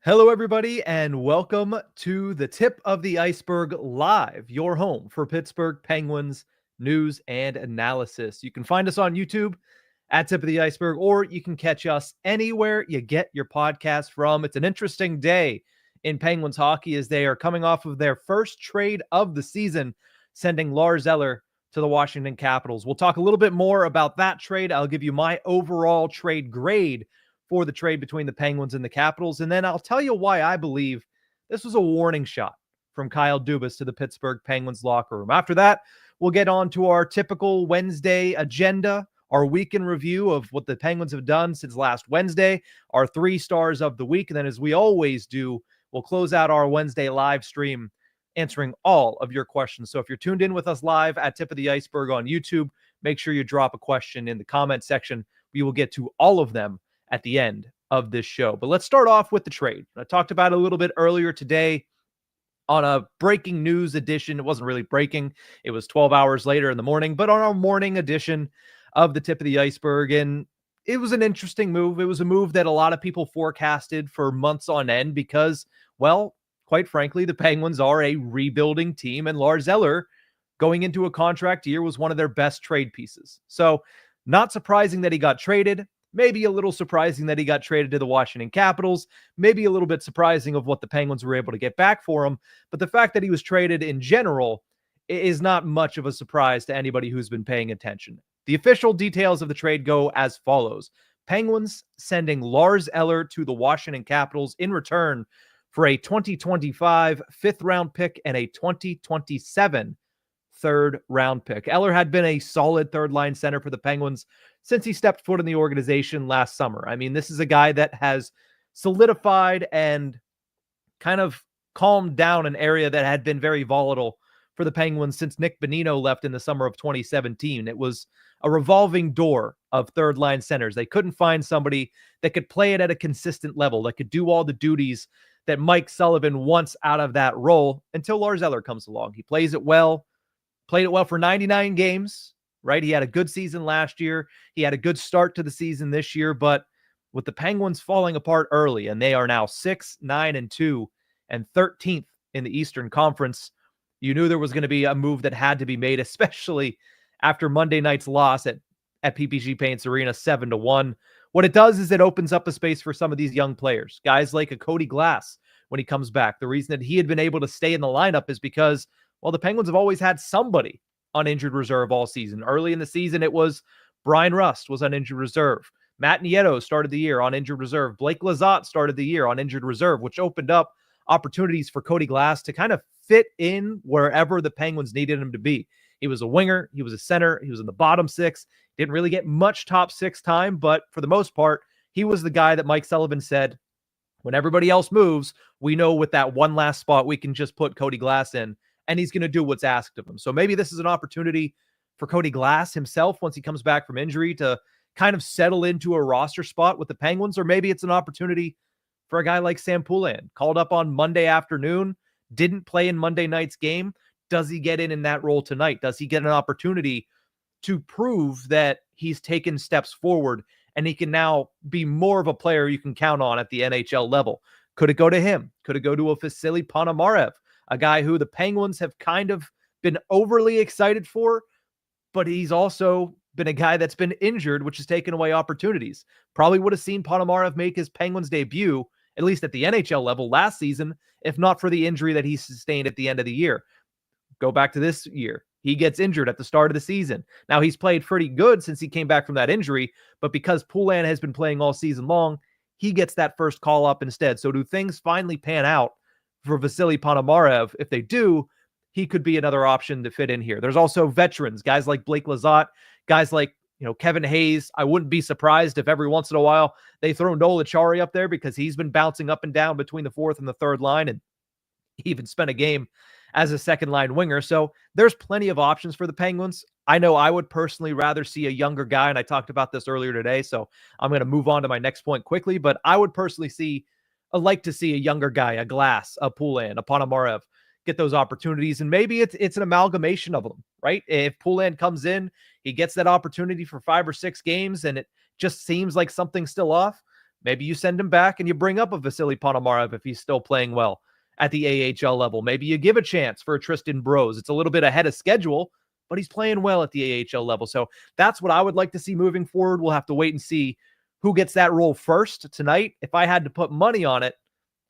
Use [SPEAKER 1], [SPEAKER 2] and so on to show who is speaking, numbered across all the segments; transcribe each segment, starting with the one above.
[SPEAKER 1] Hello, everybody, and welcome to the Tip of the Ice-Burgh Live, your home for Pittsburgh Penguins news and analysis. You can find us on YouTube at Tip of the Ice-Burgh, or you can catch us anywhere you get your podcast from. It's an interesting day in Penguins hockey as they are coming off of their first trade of the season, sending Lars Eller to the Washington Capitals. We'll talk a little bit more about that trade. I'll give you my overall trade grade for the trade between the Penguins and the Capitals. And then I'll tell you why I believe this was a warning shot from Kyle Dubas to the Pittsburgh Penguins locker room. After that, we'll get on to our typical Wednesday agenda, our week in review of what the Penguins have done since last Wednesday, our 3 stars of the week. And then, as we always do, we'll close out our Wednesday live stream answering all of your questions. So if you're tuned in with us live at Tip of the Ice-Burgh on YouTube, make sure you drop a question in the comment section. We will get to all of them at the end of this show. But let's start off with the trade. I talked about it a little bit earlier today on a breaking news edition. It wasn't really breaking. It was 12 hours later in the morning, but on our morning edition of the Tip of the Ice-Burgh. And it was an interesting move. It was a move that a lot of people forecasted for months on end because, well, quite frankly, the Penguins are a rebuilding team, and Lars Eller, going into a contract year, was one of their best trade pieces. So not surprising that he got traded. Maybe a little surprising that he got traded to the Washington Capitals. Maybe a little bit surprising of what the Penguins were able to get back for him. But the fact that he was traded in general is not much of a surprise to anybody who's been paying attention. The official details of the trade go as follows. Penguins sending Lars Eller to the Washington Capitals in return for a 2025 fifth-round pick and a 2027 third-round pick. Eller had been a solid third-line center for the Penguins since he stepped foot in the organization last summer. I mean, this is a guy that has solidified and kind of calmed down an area that had been very volatile for the Penguins since Nick Bonino left in the summer of 2017. It was a revolving door of third-line centers. They couldn't find somebody that could play it at a consistent level, that could do all the duties that Mike Sullivan wants out of that role until Lars Eller comes along. He plays it well, played it well for 99 games, right? He had a good season last year. He had a good start to the season this year, but with the Penguins falling apart early, and they are now 6-9-2 and 13th in the Eastern Conference, you knew there was going to be a move that had to be made, especially after Monday night's loss at PPG Paints Arena 7-1. What it does is it opens up a space for some of these young players, guys like a Cody Glass when he comes back. The reason that he had been able to stay in the lineup is because, well, the Penguins have always had somebody on injured reserve all season. Early in the season, it was Brian Rust was on injured reserve. Matt Nieto started the year on injured reserve. Blake Lizotte started the year on injured reserve, which opened up opportunities for Cody Glass to kind of fit in wherever the Penguins needed him to be. He was a winger. He was a center. He was in the bottom six. Didn't really get much top six time, but for the most part, he was the guy that Mike Sullivan said, when everybody else moves, we know with that one last spot, we can just put Cody Glass in, and he's going to do what's asked of him. So maybe this is an opportunity for Cody Glass himself once he comes back from injury to kind of settle into a roster spot with the Penguins, or maybe it's an opportunity for a guy like Sam Poulin, called up on Monday afternoon, didn't play in Monday night's game. Does he get in that role tonight? Does he get an opportunity to prove that he's taken steps forward and he can now be more of a player you can count on at the NHL level? Could it go to him? Could it go to a Vasily Ponomarev, a guy who the Penguins have kind of been overly excited for, but he's also been a guy that's been injured, which has taken away opportunities. Probably would have seen Ponomarev make his Penguins debut, at least at the NHL level last season, if not for the injury that he sustained at the end of the year. Go back to this year. He gets injured at the start of the season. Now, he's played pretty good since he came back from that injury, but because Poulin has been playing all season long, he gets that first call up instead. So do things finally pan out for Vasily Ponomarev? If they do, he could be another option to fit in here. There's also veterans, guys like Blake Lizotte, guys like Kevin Hayes. I wouldn't be surprised if every once in a while they throw Noel Acciari up there because he's been bouncing up and down between the fourth and the third line, and he even spent a game as a second-line winger. So there's plenty of options for the Penguins. I know I would personally rather see a younger guy, and I talked about this earlier today, so I'm going to move on to my next point quickly, but I would personally like to see a younger guy, a Glass, a Poulin, a Ponomarev, get those opportunities, and maybe it's an amalgamation of them, right? If Poulin comes in, he gets that opportunity for 5 or 6 games, and it just seems like something's still off, Maybe you send him back and you bring up a Vasily Ponomarev if he's still playing well at the AHL level. Maybe you give a chance for a Tristan Brose. It's a little bit ahead of schedule, but he's playing well at the AHL level. So that's what I would like to see moving forward. We'll have to wait and see who gets that role first tonight. If I had to put money on it,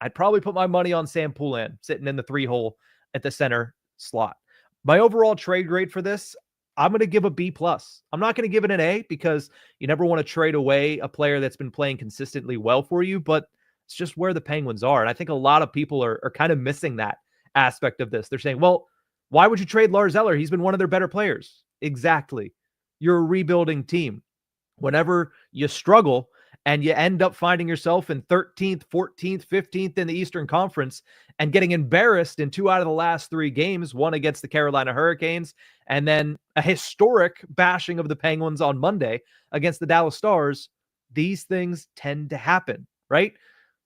[SPEAKER 1] I'd probably put my money on Sam Poulin sitting in the 3-hole at the center slot. My overall trade grade for this, I'm going to give a B+. I'm not going to give it an A because you never want to trade away a player that's been playing consistently well for you, but it's just where the Penguins are. And I think a lot of people are kind of missing that aspect of this. They're saying, well, why would you trade Lars Eller? He's been one of their better players. Exactly. You're a rebuilding team. Whenever you struggle and you end up finding yourself in 13th, 14th, 15th in the Eastern Conference and getting embarrassed in 2 out of the last 3 games, one against the Carolina Hurricanes, and then a historic bashing of the Penguins on Monday against the Dallas Stars, these things tend to happen, right?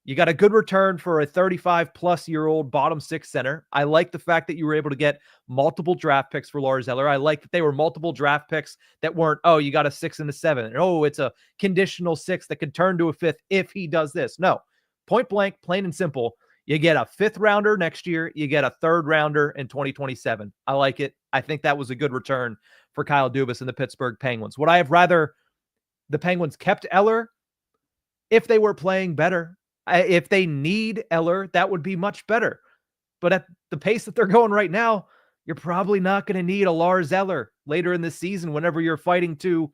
[SPEAKER 1] You got a good return for a 35-plus-year-old bottom 6 center. I like the fact that you were able to get multiple draft picks for Lars Eller. I like that they were multiple draft picks that weren't, oh, you got a 6 and a 7. And, oh, it's a conditional 6 that could turn to a 5th if he does this. No, point blank, plain and simple. You get a 5th rounder next year. You get a 3rd rounder in 2027. I like it. I think that was a good return for Kyle Dubas and the Pittsburgh Penguins. Would I have rather the Penguins kept Eller if they were playing better? If they need Eller, that would be much better. But at the pace that they're going right now, you're probably not going to need a Lars Eller later in the season whenever you're fighting to,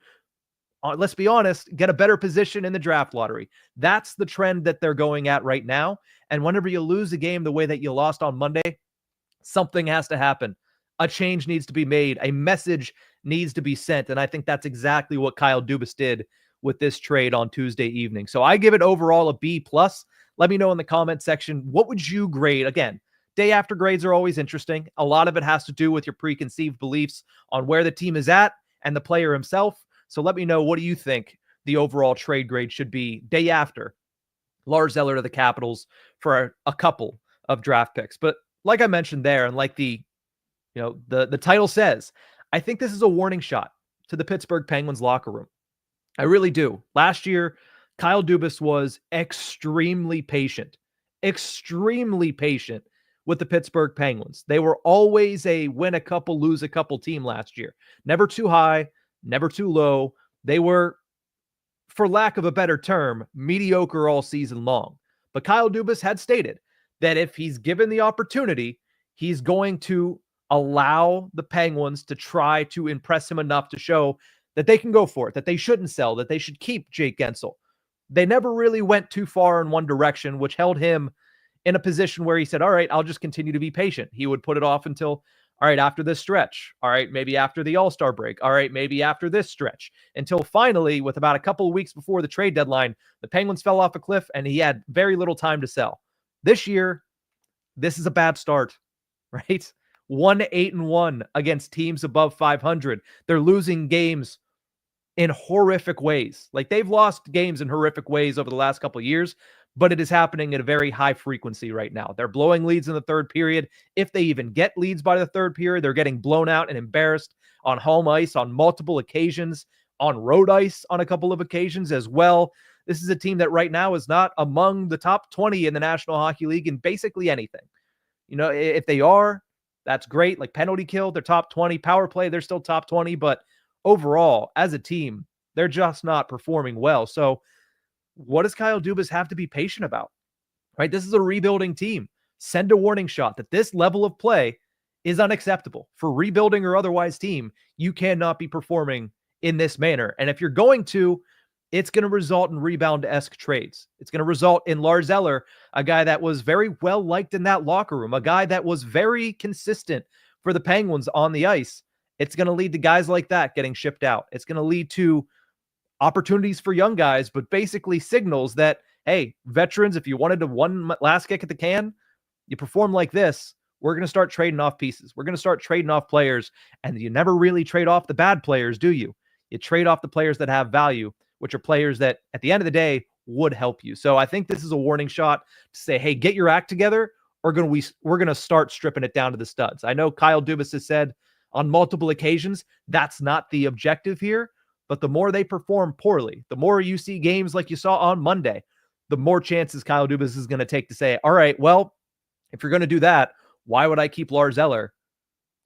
[SPEAKER 1] let's be honest, get a better position in the draft lottery. That's the trend that they're going at right now. And whenever you lose a game the way that you lost on Monday, something has to happen. A change needs to be made. A message needs to be sent. And I think that's exactly what Kyle Dubas did with this trade on Tuesday evening. So I give it overall a B+. Let me know in the comment section, what would you grade? Again, day after grades are always interesting. A lot of it has to do with your preconceived beliefs on where the team is at and the player himself. So let me know, what do you think the overall trade grade should be day after Lars Eller to the Capitals for a couple of draft picks? But like I mentioned there, and like the title says, I think this is a warning shot to the Pittsburgh Penguins locker room. I really do. Last year, Kyle Dubas was extremely patient with the Pittsburgh Penguins. They were always a win a couple, lose a couple team last year. Never too high, never too low. They were, for lack of a better term, mediocre all season long. But Kyle Dubas had stated that if he's given the opportunity, he's going to allow the Penguins to try to impress him enough to show that they can go for it, that they shouldn't sell, that they should keep Jake Gensel. They never really went too far in one direction, which held him in a position where he said, all right, I'll just continue to be patient. He would put it off until, all right, after this stretch. All right, maybe after the All-Star break. All right, maybe after this stretch. Until finally, with about a couple of weeks before the trade deadline, the Penguins fell off a cliff and he had very little time to sell. This year, this is a bad start, right? 1-8-1 against teams above 500. They're losing games in horrific ways. Like, they've lost games in horrific ways over the last couple of years, but it is happening at a very high frequency right now. They're blowing leads in the 3rd period. If they even get leads by the 3rd period, they're getting blown out and embarrassed on home ice on multiple occasions, on road ice on a couple of occasions as well. This is a team that right now is not among the top 20 in the National Hockey League in basically anything. You know, if they are, that's great. Like penalty kill, they're top 20. Power play, they're still top 20. But overall, as a team, they're just not performing well. So what does Kyle Dubas have to be patient about? Right? This is a rebuilding team. Send a warning shot that this level of play is unacceptable. For rebuilding or otherwise team, you cannot be performing in this manner. And if you're going to, it's going to result in rebound-esque trades. It's going to result in Lars Eller, a guy that was very well liked in that locker room, a guy that was very consistent for the Penguins on the ice. It's going to lead to guys like that getting shipped out. It's going to lead to opportunities for young guys, but basically signals that, hey, veterans, if you wanted to one last kick at the can, you perform like this, we're going to start trading off pieces. We're going to start trading off players, and you never really trade off the bad players, do you? You trade off the players that have value, which are players that at the end of the day would help you. So I think this is a warning shot to say, hey, get your act together, or we're going to start stripping it down to the studs. I know Kyle Dubas has said on multiple occasions that's not the objective here, but the more they perform poorly, the more you see games like you saw on Monday, the more chances Kyle Dubas is going to take to say, all right, well, if you're going to do that, why would I keep Lars Eller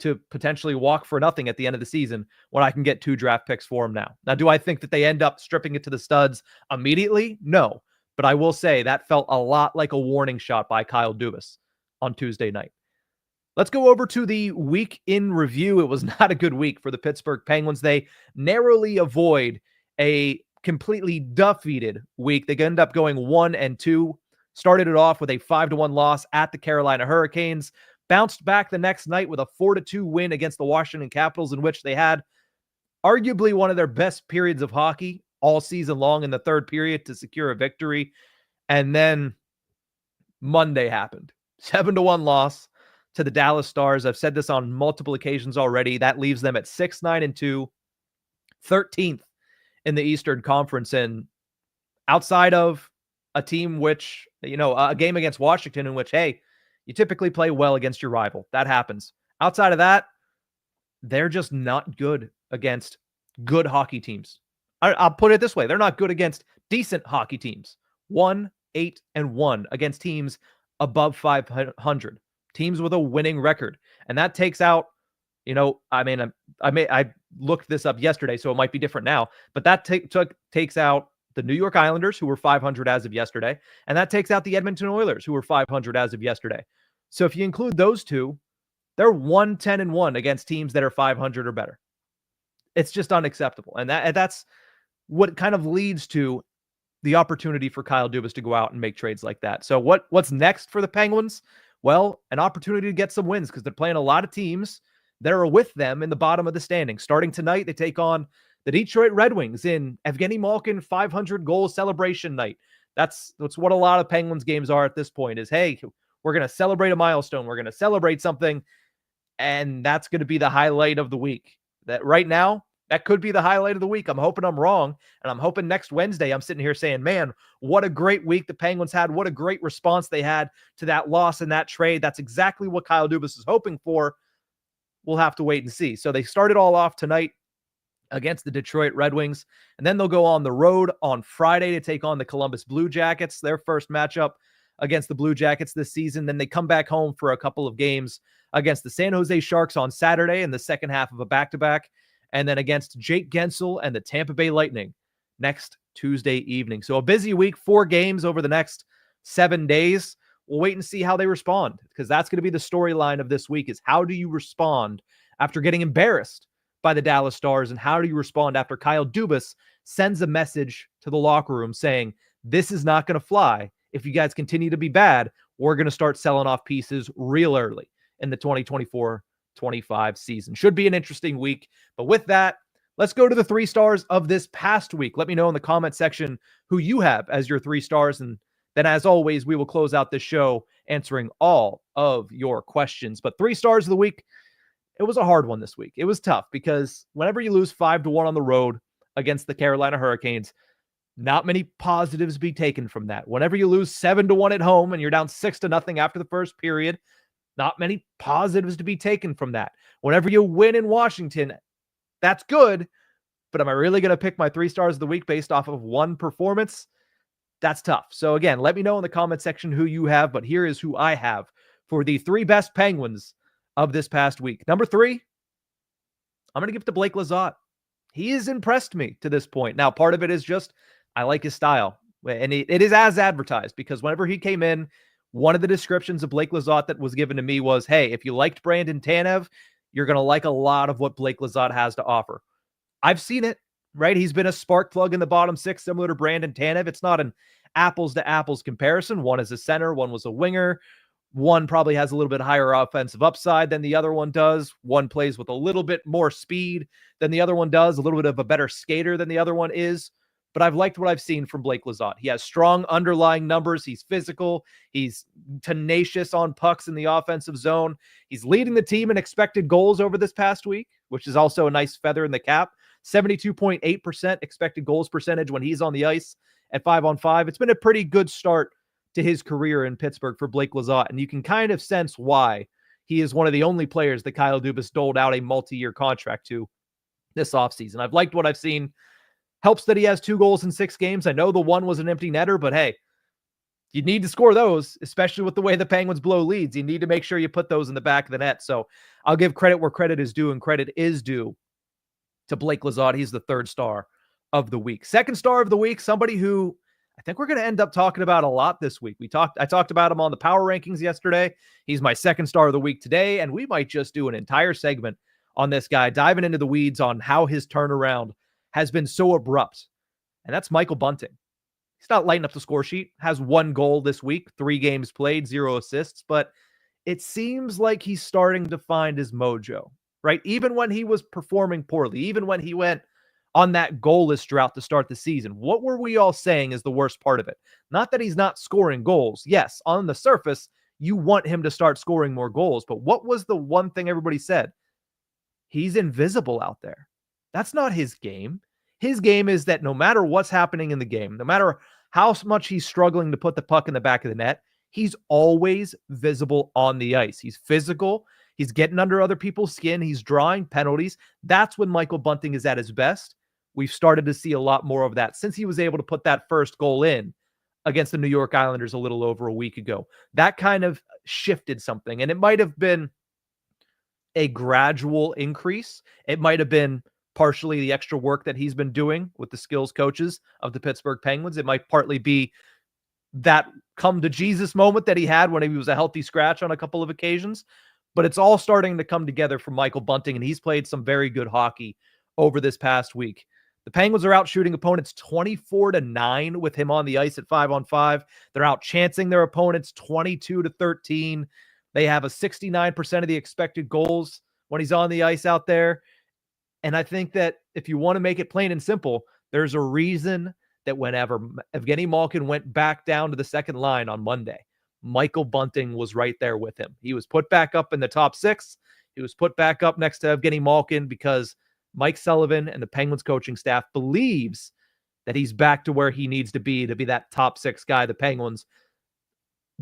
[SPEAKER 1] to potentially walk for nothing at the end of the season when I can get 2 draft picks for him now? Now, do I think that they end up stripping it to the studs immediately? No. But I will say that felt a lot like a warning shot by Kyle Dubas on Tuesday night. Let's go over to the week in review. It was not a good week for the Pittsburgh Penguins. They narrowly avoid a completely defeated week. They end up going 1-2. Started it off with a 5-1 loss at the Carolina Hurricanes. Bounced back the next night with a 4-2 win against the Washington Capitals, in which they had arguably one of their best periods of hockey all season long in the third period to secure a victory. And then Monday happened. 7-1 loss to the Dallas Stars. I've said this on multiple occasions already. That leaves them at 6-9-2, 13th in the Eastern Conference. And outside of a team which, a game against Washington in which, hey, you typically play well against your rival. That happens. Outside of that, they're just not good against good hockey teams. I'll put it this way. They're not good against decent hockey teams. 1-8-1 against teams above 500. Teams with a winning record. And that takes out, I looked this up yesterday, so it might be different now, but that takes out the New York Islanders, who were 500 as of yesterday, and that takes out the Edmonton Oilers, who were 500 as of yesterday. So if you include those two, they're 1-10-1 against teams that are 500 or better. It's just unacceptable. And that's what kind of leads to the opportunity for Kyle Dubas to go out and make trades like that. So what's next for the Penguins? Well, an opportunity to get some wins, because they're playing a lot of teams that are with them in the bottom of the standing. Starting tonight, they take on the Detroit Red Wings in Evgeni Malkin 500-goal celebration night. That's what a lot of Penguins games are at this point, is, hey, we're going to celebrate a milestone. We're going to celebrate something, and that's going to be the highlight of the week. That right now, that could be the highlight of the week. I'm hoping I'm wrong, and I'm hoping next Wednesday I'm sitting here saying, man, what a great week the Penguins had. What a great response they had to that loss and that trade. That's exactly what Kyle Dubas is hoping for. We'll have to wait and see. So they started all off tonight against the Detroit Red Wings, and then they'll go on the road on Friday to take on the Columbus Blue Jackets, their first matchup against the Blue Jackets this season. Then they come back home for a couple of games against the San Jose Sharks on Saturday in the second half of a back-to-back, and then against Jake Gensel and the Tampa Bay Lightning next Tuesday evening. So a busy week, 4 games over the next 7 days. We'll wait and see how they respond, because that's going to be the storyline of this week, is how do you respond after getting embarrassed by the Dallas Stars, and how do you respond after Kyle Dubas sends a message to the locker room saying, this is not going to fly. If you guys continue to be bad, we're going to start selling off pieces real early in the 2024-25 season. Should be an interesting week. But with that, let's go to the 3 stars of this past week. Let me know in the comment section who you have as your 3 stars. And then, as always, we will close out this show answering all of your questions. But 3 stars of the week, it was a hard one this week. It was tough, because whenever you lose 5-1 on the road against the Carolina Hurricanes, not many positives be taken from that. Whenever you lose 7-1 at home and you're down 6-0 after the first period, not many positives to be taken from that. Whenever you win in Washington, that's good. But am I really going to pick my 3 stars of the week based off of one performance? That's tough. So again, let me know in the comment section who you have, but here is who I have for the 3 best Penguins of this past week. Number 3, I'm going to give it to Blake Lizotte. He has impressed me to this point. Now, part of it is just, I like his style. And it is as advertised, because whenever he came in, one of the descriptions of Blake Lizotte that was given to me was, hey, if you liked Brandon Tanev, you're going to like a lot of what Blake Lizotte has to offer. I've seen it, right? He's been a spark plug in the bottom 6, similar to Brandon Tanev. It's not an apples to apples comparison. One is a center, one was a winger. One probably has a little bit higher offensive upside than the other one does. One plays with a little bit more speed than the other one does, a little bit of a better skater than the other one is. But I've liked what I've seen from Blake Lizotte. He has strong underlying numbers. He's physical. He's tenacious on pucks in the offensive zone. He's leading the team in expected goals over this past week, which is also a nice feather in the cap. 72.8% expected goals percentage when he's on the ice at 5-on-5. It's been a pretty good start to his career in Pittsburgh for Blake Lizotte, and you can kind of sense why he is one of the only players that Kyle Dubas doled out a multi-year contract to this offseason. I've liked what I've seen. Helps that he has 2 goals in 6 games. I know the one was an empty netter, but hey, You need to score those, especially with the way the Penguins blow leads. You need to make sure you put those in the back of the net. So I'll give credit where credit is due, and credit is due to Blake Lizotte. He's the third star of the week. Second star of the week, somebody who I think we're going to end up talking about a lot this week. I talked about him on the power rankings yesterday. He's my second star of the week today, and we might just do an entire segment on this guy, diving into the weeds on how his turnaround has been so abrupt. And that's Michael Bunting. He's not lighting up the score sheet, has 1 goal this week, 3 games played, 0 assists, but it seems like he's starting to find his mojo, right? Even when he was performing poorly, even when he went on that goalless drought to start the season, what were we all saying is the worst part of it? Not that he's not scoring goals. Yes, on the surface, you want him to start scoring more goals, but what was the one thing everybody said? He's invisible out there. That's not his game. His game is that no matter what's happening in the game, no matter how much he's struggling to put the puck in the back of the net, he's always visible on the ice. He's physical. He's getting under other people's skin. He's drawing penalties. That's when Michael Bunting is at his best. We've started to see a lot more of that since he was able to put that first goal in against the New York Islanders a little over a week ago. That kind of shifted something, and it might have been a gradual increase. It might have been partially the extra work that he's been doing with the skills coaches of the Pittsburgh Penguins. It might partly be that come to Jesus moment that he had when he was a healthy scratch on a couple of occasions. But it's all starting to come together for Michael Bunting, and he's played some very good hockey over this past week. The Penguins are out shooting opponents 24-9 with him on the ice at 5-on-5. They're out chancing their opponents 22-13. They have a 69% of the expected goals when he's on the ice out there. And I think that if you want to make it plain and simple, there's a reason that whenever Evgeni Malkin went back down to the second line on Monday, Michael Bunting was right there with him. He was put back up in the top 6. He was put back up next to Evgeni Malkin because Mike Sullivan and the Penguins coaching staff believes that he's back to where he needs to be that top 6 guy the Penguins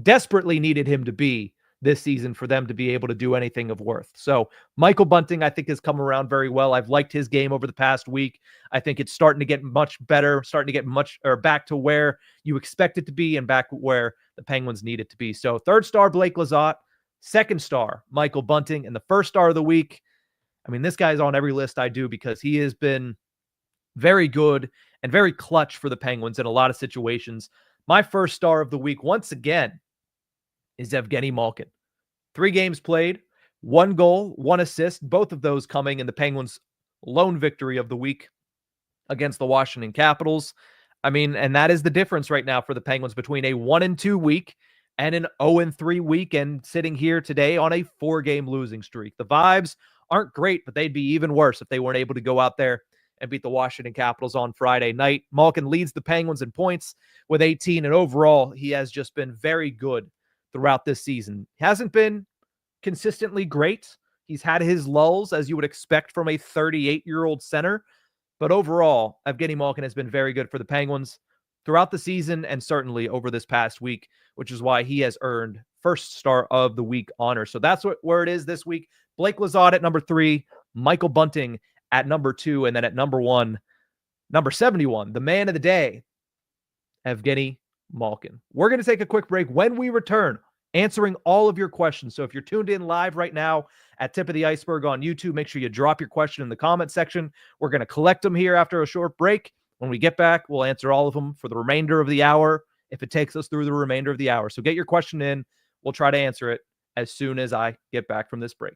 [SPEAKER 1] desperately needed him to be this season for them to be able to do anything of worth. So Michael Bunting, I think, has come around very well. I've liked his game over the past week. I think it's starting to get much better, starting to get back to where you expect it to be and back where the Penguins need it to be. So third star, Blake Lizotte, second star, Michael Bunting, and the first star of the week. I mean, this guy's on every list I do because he has been very good and very clutch for the Penguins in a lot of situations. My first star of the week, once again, is Evgeni Malkin. 3 games played, 1 goal, 1 assist, both of those coming in the Penguins' lone victory of the week against the Washington Capitals. I mean, and that is the difference right now for the Penguins between a 1-2 week and an 0-3 week, and sitting here today on a 4-game losing streak. The vibes aren't great, but they'd be even worse if they weren't able to go out there and beat the Washington Capitals on Friday night. Malkin leads the Penguins in points with 18, and overall, he has just been very good throughout this season. He hasn't been consistently great. He's had his lulls, as you would expect from a 38-year-old center, but overall, Evgeni Malkin has been very good for the Penguins throughout the season and certainly over this past week, which is why he has earned first star of the week honor. So that's where it is this week. Blake Lizotte at number 3, Michael Bunting at number 2, and then at number 1, number 71, the man of the day, Evgeni Malkin. We're going to take a quick break. When we return, answering all of your questions. So if you're tuned in live right now at Tip of the Ice-Burgh on YouTube, make sure you drop your question in the comment section. We're going to collect them here after a short break. When we get back, we'll answer all of them for the remainder of the hour, if it takes us through the remainder of the hour. So get your question in. We'll try to answer it as soon as I get back from this break.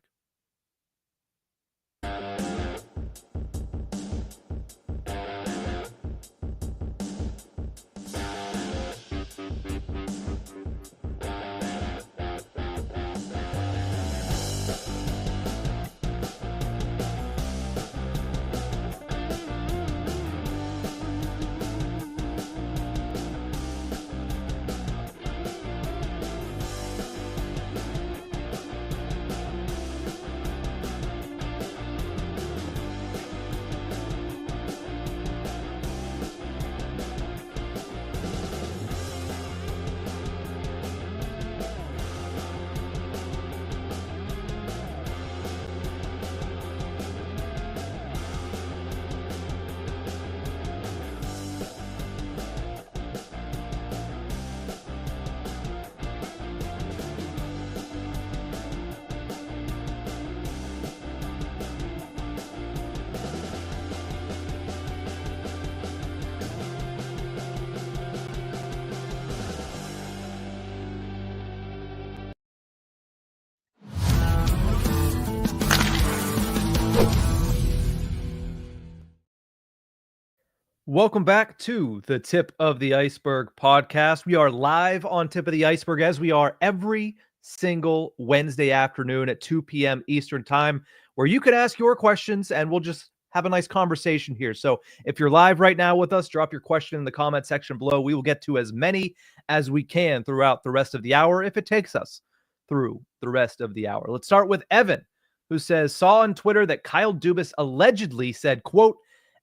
[SPEAKER 1] Welcome back to the Tip of the Ice-Burgh podcast. We are live on Tip of the Ice-Burgh as we are every single Wednesday afternoon at 2 p.m. Eastern time, where you can ask your questions and we'll just have a nice conversation here. So if you're live right now with us, drop your question in the comment section below. We will get to as many as we can throughout the rest of the hour if it takes us through the rest of the hour. Let's start with Evan, who says, saw on Twitter that Kyle Dubas allegedly said, quote,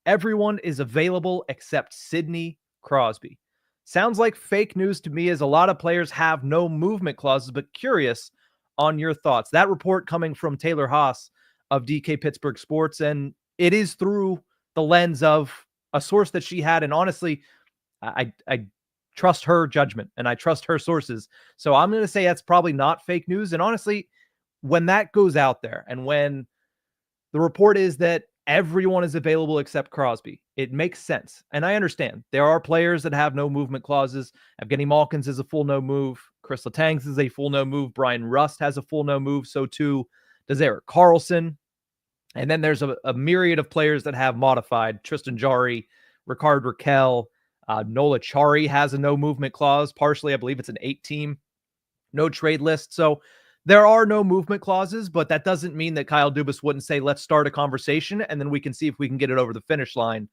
[SPEAKER 1] everyone is available except Sidney Crosby. Sounds like fake news to me, as a lot of players have no movement clauses, but curious on your thoughts. That report coming from Taylor Haas of DK Pittsburgh Sports, and it is through the lens of a source that she had. And honestly, I trust her judgment and I trust her sources. So I'm going to say that's probably not fake news. And honestly, when that goes out there and when the report is that everyone is available except Crosby, it makes sense. And I understand there are players that have no movement clauses. Evgeni Malkin's is a full no move. Kris Letang's is a full no move. Brian Rust has a full no move. So too does Erik Karlsson. And then there's a myriad of players that have modified. Tristan Jarry, Ricard Raquel, Nola Chari has a no movement clause. Partially, I believe it's an 8-team no trade list. So there are no movement clauses, but that doesn't mean that Kyle Dubas wouldn't say, let's start a conversation, and then we can see if we can get it over the finish line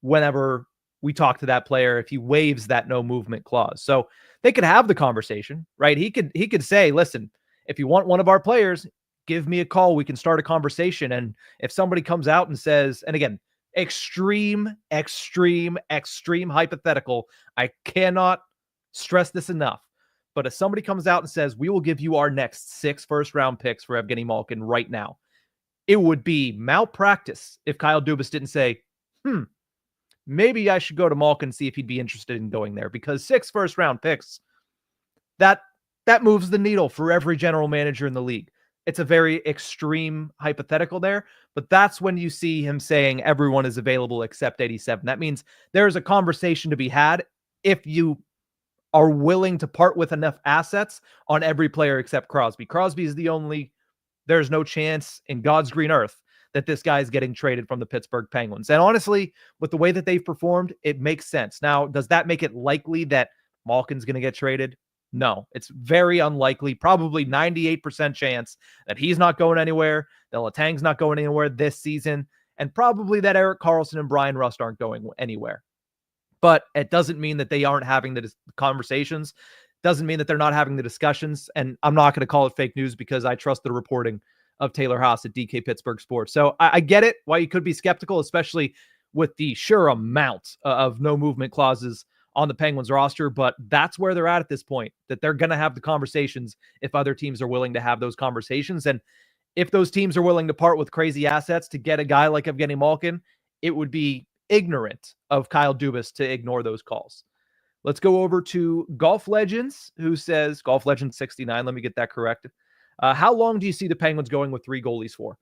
[SPEAKER 1] whenever we talk to that player, if he waives that no movement clause. So they could have the conversation, right? He could say, listen, if you want one of our players, give me a call. We can start a conversation. And if somebody comes out and says, and again, extreme hypothetical, I cannot stress this enough. But if somebody comes out and says, we will give you our next 6 first-round picks for Evgeni Malkin right now, it would be malpractice if Kyle Dubas didn't say, maybe I should go to Malkin and see if he'd be interested in going there, because 6 first-round picks, that moves the needle for every general manager in the league. It's a very extreme hypothetical there, but that's when you see him saying everyone is available except 87. That means there's a conversation to be had if you are willing to part with enough assets on every player except Crosby. Crosby is the only, there's no chance in God's green earth that this guy is getting traded from the Pittsburgh Penguins. And honestly, with the way that they've performed, it makes sense. Now, does that make it likely that Malkin's going to get traded? No, it's very unlikely. Probably 98% chance that he's not going anywhere, that Letang's not going anywhere this season, and probably that Erik Karlsson and Brian Rust aren't going anywhere. But it doesn't mean that they aren't having the conversations. Doesn't mean that they're not having the discussions. And I'm not going to call it fake news because I trust the reporting of Taylor Haas at DK Pittsburgh Sports. So I get it why you could be skeptical, especially with the sheer amount of no movement clauses on the Penguins roster. But that's where they're at this point, that they're going to have the conversations if other teams are willing to have those conversations. And if those teams are willing to part with crazy assets to get a guy like Evgeni Malkin, it would be ignorant of Kyle Dubas to ignore those calls. Let's go over to Golf Legends, who says, Golf Legends 69, let me get that corrected. How long do you see the Penguins going with 3 goalies for?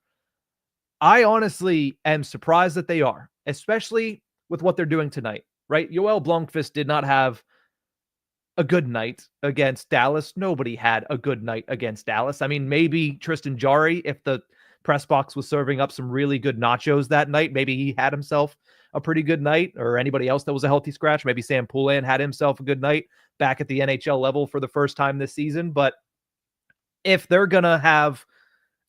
[SPEAKER 1] I honestly am surprised that they are, especially with what they're doing tonight, right? Joel Blomqvist did not have a good night against Dallas. Nobody had a good night against Dallas. I mean, maybe Tristan Jarry, if the press box was serving up some really good nachos that night, maybe he had himself a pretty good night, or anybody else that was a healthy scratch. Maybe Sam Poulin had himself a good night back at the NHL level for the first time this season. But if they're going to have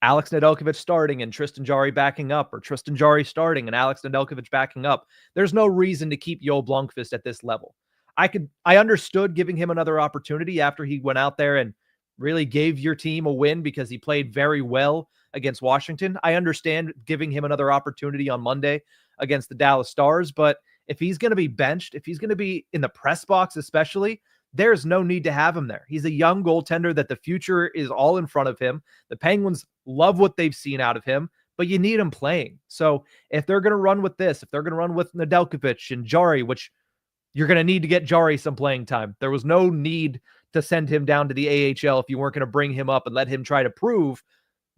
[SPEAKER 1] Alex Nedeljkovic starting and Tristan Jarry backing up, or Tristan Jarry starting and Alex Nedeljkovic backing up, there's no reason to keep Joel Blomqvist at this level. I understood giving him another opportunity after he went out there and really gave your team a win because he played very well against Washington. I understand giving him another opportunity on Monday against the Dallas Stars, but if he's going to be benched, if he's going to be in the press box especially, there's no need to have him there. He's a young goaltender that the future is all in front of him. The Penguins love what they've seen out of him, but you need him playing. So if they're going to run with this, if they're going to run with Nedeljkovic and Jarry, which you're going to need to get Jarry some playing time. There was no need to send him down to the AHL if you weren't going to bring him up and let him try to prove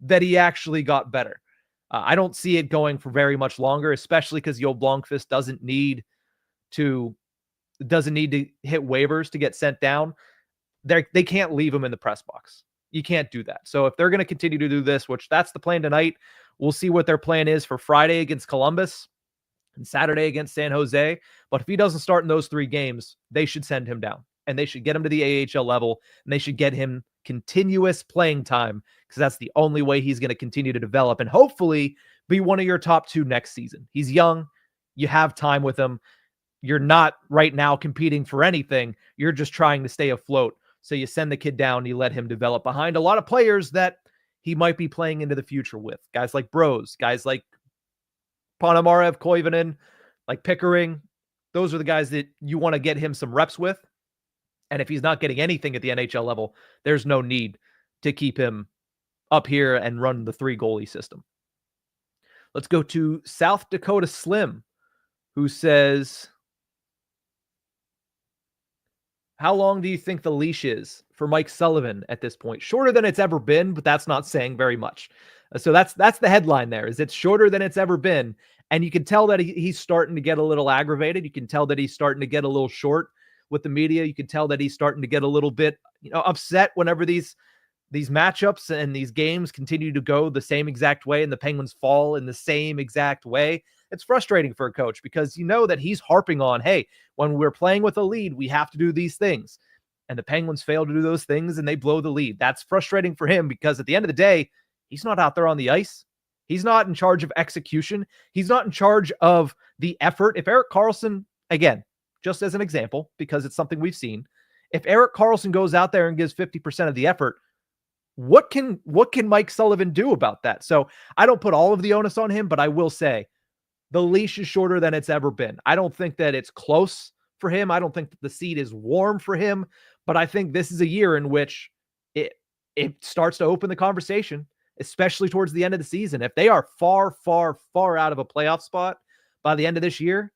[SPEAKER 1] that he actually got better. I don't see it going for very much longer, especially because Joel Blomqvist doesn't need to hit waivers to get sent down. They can't leave him in the press box. You can't do that. So if they're going to continue to do this, which that's the plan tonight, we'll see what their plan is for Friday against Columbus. and Saturday against San Jose. But if he doesn't start in those 3 games, they should send him down and they should get him to the AHL level and they should get him continuous playing time because that's the only way he's going to continue to develop and hopefully be one of your top 2 next season. He's young. You have time with him. You're not right now competing for anything. You're just trying to stay afloat. So you send the kid down, you let him develop behind a lot of players that he might be playing into the future with. Guys like Bros, guys like Ponomarev, Koivunen, like Pickering. Those are the guys that you want to get him some reps with. And if he's not getting anything at the NHL level, there's no need to keep him up here and run the 3 goalie system. Let's go to South Dakota Slim, who says, how long do you think the leash is for Mike Sullivan at this point? Shorter than it's ever been, but that's not saying very much. So that's the headline there, is it's shorter than it's ever been. And you can tell that he's starting to get a little aggravated. You can tell that he's starting to get a little short with the media. You can tell that he's starting to get a little bit, upset whenever these matchups and these games continue to go the same exact way and the Penguins fall in the same exact way. It's frustrating for a coach because you know that he's harping on, hey, when we're playing with a lead, we have to do these things. And the Penguins fail to do those things and they blow the lead. That's frustrating for him because at the end of the day, he's not out there on the ice. He's not in charge of execution. He's not in charge of the effort. If Erik Karlsson, again, just as an example, because it's something we've seen, if Erik Karlsson goes out there and gives 50% of the effort, what can Mike Sullivan do about that? So I don't put all of the onus on him, but I will say the leash is shorter than it's ever been. I don't think that it's close for him. I don't think that the seat is warm for him, but I think this is a year in which it starts to open the conversation, especially towards the end of the season. If they are far, far, far out of a playoff spot by the end of this year,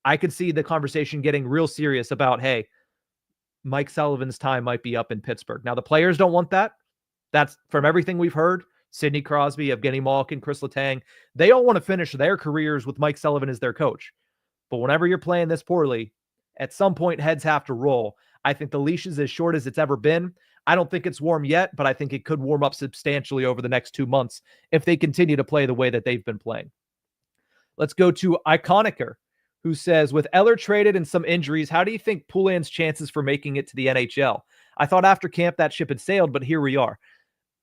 [SPEAKER 1] I could see the conversation getting real serious about, hey, Mike Sullivan's time might be up in Pittsburgh. Now, the players don't want that. That's from everything we've heard. Sidney Crosby, Evgeni Malkin, Kris Letang, they all want to finish their careers with Mike Sullivan as their coach. But whenever you're playing this poorly, at some point, heads have to roll. I think the leash is as short as it's ever been. I don't think it's warm yet, but I think it could warm up substantially over the next 2 months if they continue to play the way that they've been playing. Let's go to Iconicer, who says, with Eller traded and some injuries, how do you think Poulin's chances for making it to the NHL? I thought after camp that ship had sailed, but here we are.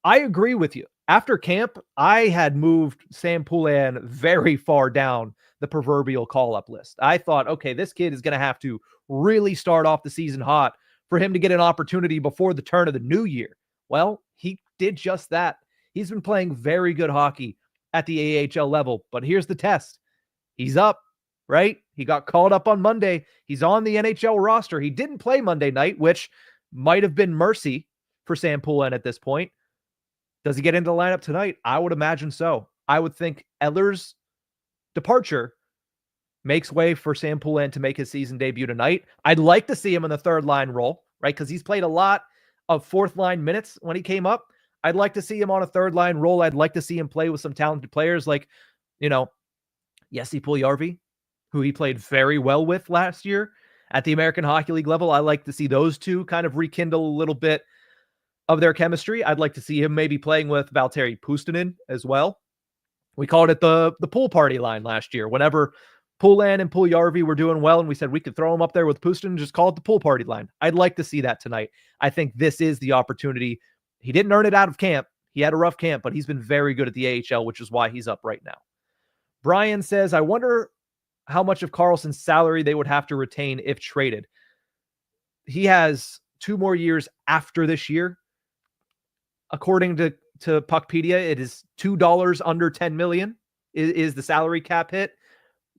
[SPEAKER 1] I agree with you. After camp, I had moved Sam Poulin very far down the proverbial call-up list. I thought, okay, this kid is going to have to really start off the season hot for him to get an opportunity before the turn of the new year. Well, he did just that. He's been playing very good hockey at the AHL level, but here's the test. He's up, right? He got called up on Monday. He's on the NHL roster. He didn't play Monday night, which might have been mercy for Sam Poulin at this point. Does he get into the lineup tonight? I would imagine so. I would think Eller's departure makes way for Sam Poulin to make his season debut tonight. I'd like to see him in the third line role, right? Because he's played a lot of fourth line minutes when he came up. I'd like to see him on a third line role. I'd like to see him play with some talented players like, Jesse Puljujarvi, who he played very well with last year at the American Hockey League level. I like to see those two kind of rekindle a little bit of their chemistry. I'd like to see him maybe playing with Valtteri Puustinen as well. We called it the pool party line last year. Whenever Poulin and Puljujarvi were doing well and we said we could throw him up there with Puustinen, just call it the pool party line. I'd like to see that tonight. I think this is the opportunity. He didn't earn it out of camp. He had a rough camp, but he's been very good at the AHL, which is why he's up right now. Brian says, I wonder how much of Karlsson's salary they would have to retain if traded. He has 2 more years after this year. According to Puckpedia, it is $2 under $10 million is the salary cap hit.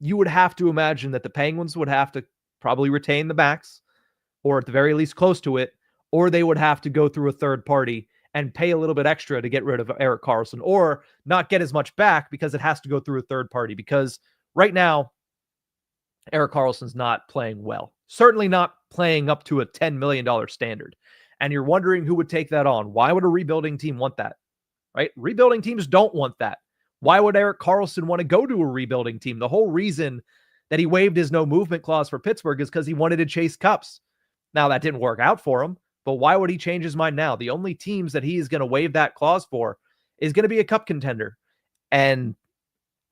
[SPEAKER 1] You would have to imagine that the Penguins would have to probably retain the max, or at the very least close to it, or they would have to go through a third party and pay a little bit extra to get rid of Erik Karlsson, or not get as much back because it has to go through a third party. Because right now, Erik Karlsson's not playing well. Certainly not playing up to a $10 million standard. And you're wondering who would take that on. Why would a rebuilding team want that? Right? Rebuilding teams don't want that. Why would Erik Karlsson want to go to a rebuilding team? The whole reason that he waived his no movement clause for Pittsburgh is because he wanted to chase cups. Now, that didn't work out for him, but why would he change his mind now? The only teams that he is going to waive that clause for is going to be a cup contender. And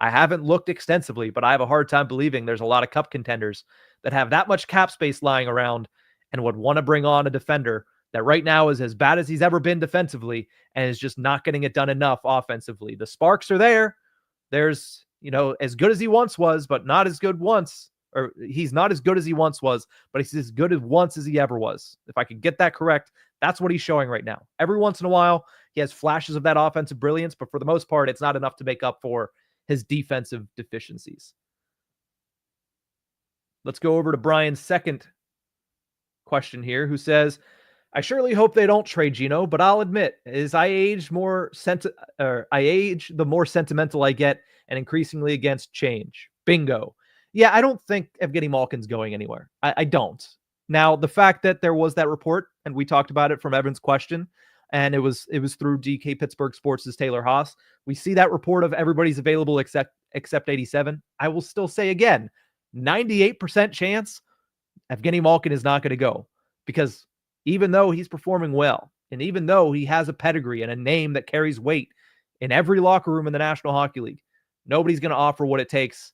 [SPEAKER 1] I haven't looked extensively, but I have a hard time believing there's a lot of cup contenders that have that much cap space lying around and would want to bring on a defender that right now is as bad as he's ever been defensively and is just not getting it done enough offensively. The sparks are there. There's, as good as he once was, but not as good once, or he's not as good as he once was, but he's as good as once as he ever was. If I could get that correct, that's what he's showing right now. Every once in a while, he has flashes of that offensive brilliance, but for the most part, it's not enough to make up for his defensive deficiencies. Let's go over to Brian's second question here, who says, I surely hope they don't trade Gino, but I'll admit, as I age, the more sentimental I get, and increasingly against change. Bingo. Yeah, I don't think Evgeni Malkin's going anywhere. I don't. Now, the fact that there was that report, and we talked about it from Evan's question, and it was through DK Pittsburgh Sports' Taylor Haas. We see that report of everybody's available except 87. I will still say again, 98% chance Evgeni Malkin is not going to go, because even though he's performing well, and even though he has a pedigree and a name that carries weight in every locker room in the National Hockey League, nobody's going to offer what it takes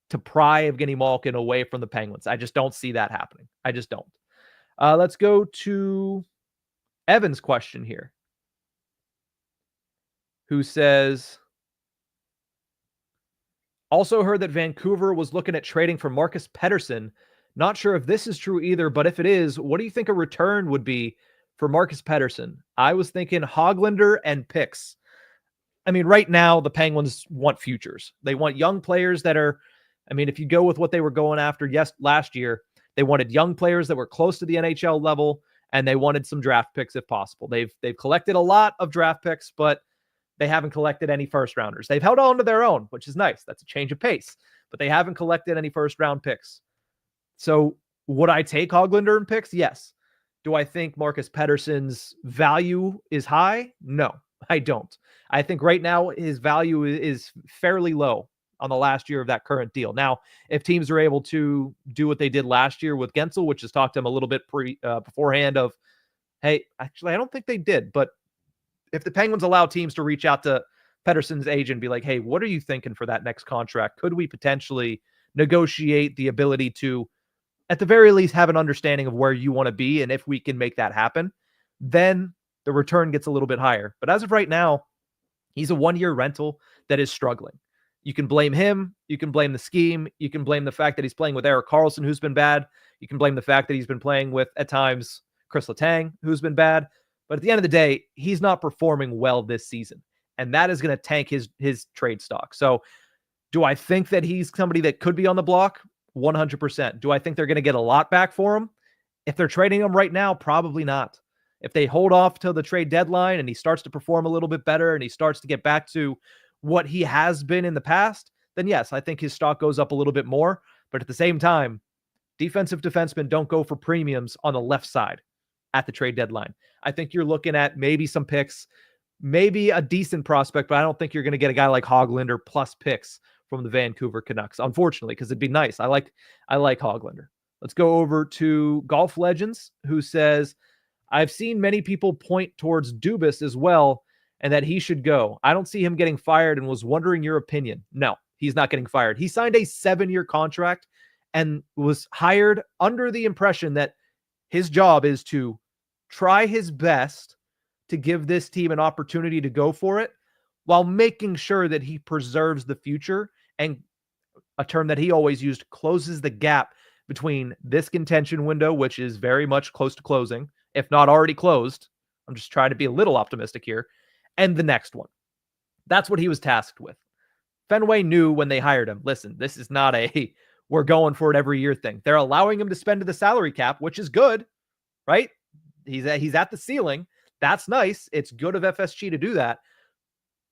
[SPEAKER 1] to pry Evgeni Malkin away from the Penguins. I just don't see that happening. I just don't. Let's go to Evan's question here, who says, also heard that Vancouver was looking at trading for Marcus Pettersson. Not sure if this is true either, but if it is, what do you think a return would be for Marcus Pettersson? I was thinking Höglander and picks. I mean, right now, the Penguins want futures. They want young players that are, if you go with what they were going after last year, they wanted young players that were close to the NHL level, and they wanted some draft picks if possible. They've collected a lot of draft picks, but they haven't collected any first rounders. They've held on to their own, which is nice. That's a change of pace, but they haven't collected any first round picks. So would I take Höglander and picks? Yes. Do I think Marcus Pettersson's value is high? No, I don't. I think right now his value is fairly low on the last year of that current deal. Now, if teams are able to do what they did last year with Gensel, which is talk to him a little bit beforehand of, hey, actually, I don't think they did, but if the Penguins allow teams to reach out to Pettersson's agent and be like, hey, what are you thinking for that next contract? Could we potentially negotiate the ability to, at the very least, have an understanding of where you want to be, and if we can make that happen, then the return gets a little bit higher. But as of right now, he's a one-year rental that is struggling. You can blame him. You can blame the scheme. You can blame the fact that he's playing with Erik Karlsson, who's been bad. You can blame the fact that he's been playing with, at times, Kris Letang, who's been bad. But at the end of the day, he's not performing well this season, and that is going to tank his trade stock. So do I think that he's somebody that could be on the block? 100%. Do I think they're going to get a lot back for him? If they're trading him right now, probably not. If they hold off till the trade deadline and he starts to perform a little bit better and he starts to get back to what he has been in the past, then yes, I think his stock goes up a little bit more. But at the same time, defensive defensemen don't go for premiums on the left side at the trade deadline. I think you're looking at maybe some picks, maybe a decent prospect, but I don't think you're going to get a guy like Höglander plus picks from the Vancouver Canucks, unfortunately, because it'd be nice. I like Höglander. Let's go over to Golf Legends, who says, I've seen many people point towards Dubas as well, and that he should go. I don't see him getting fired and was wondering your opinion. No, he's not getting fired. He signed a 7-year contract and was hired under the impression that his job is to try his best to give this team an opportunity to go for it while making sure that he preserves the future, and a term that he always used, closes the gap between this contention window, which is very much close to closing, if not already closed. I'm just trying to be a little optimistic here, and the next one. That's what he was tasked with. Fenway knew when they hired him, listen, this is not a we're going for it every year thing. They're allowing him to spend to the salary cap, which is good, right? He's at the ceiling. That's nice. It's good of FSG to do that.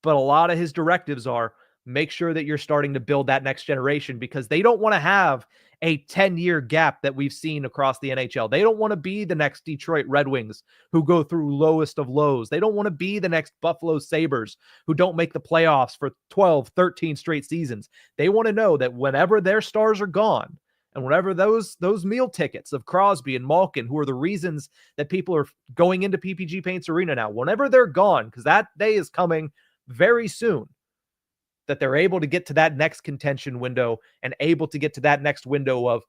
[SPEAKER 1] But a lot of his directives are make sure that you're starting to build that next generation, because they don't want to have a 10-year gap that we've seen across the NHL. They don't want to be the next Detroit Red Wings who go through lowest of lows. They don't want to be the next Buffalo Sabres who don't make the playoffs for 12, 13 straight seasons. They want to know that whenever their stars are gone, and whenever those meal tickets of Crosby and Malkin, who are the reasons that people are going into PPG Paints Arena now, whenever they're gone, because that day is coming very soon, that they're able to get to that next contention window and able to get to that next window of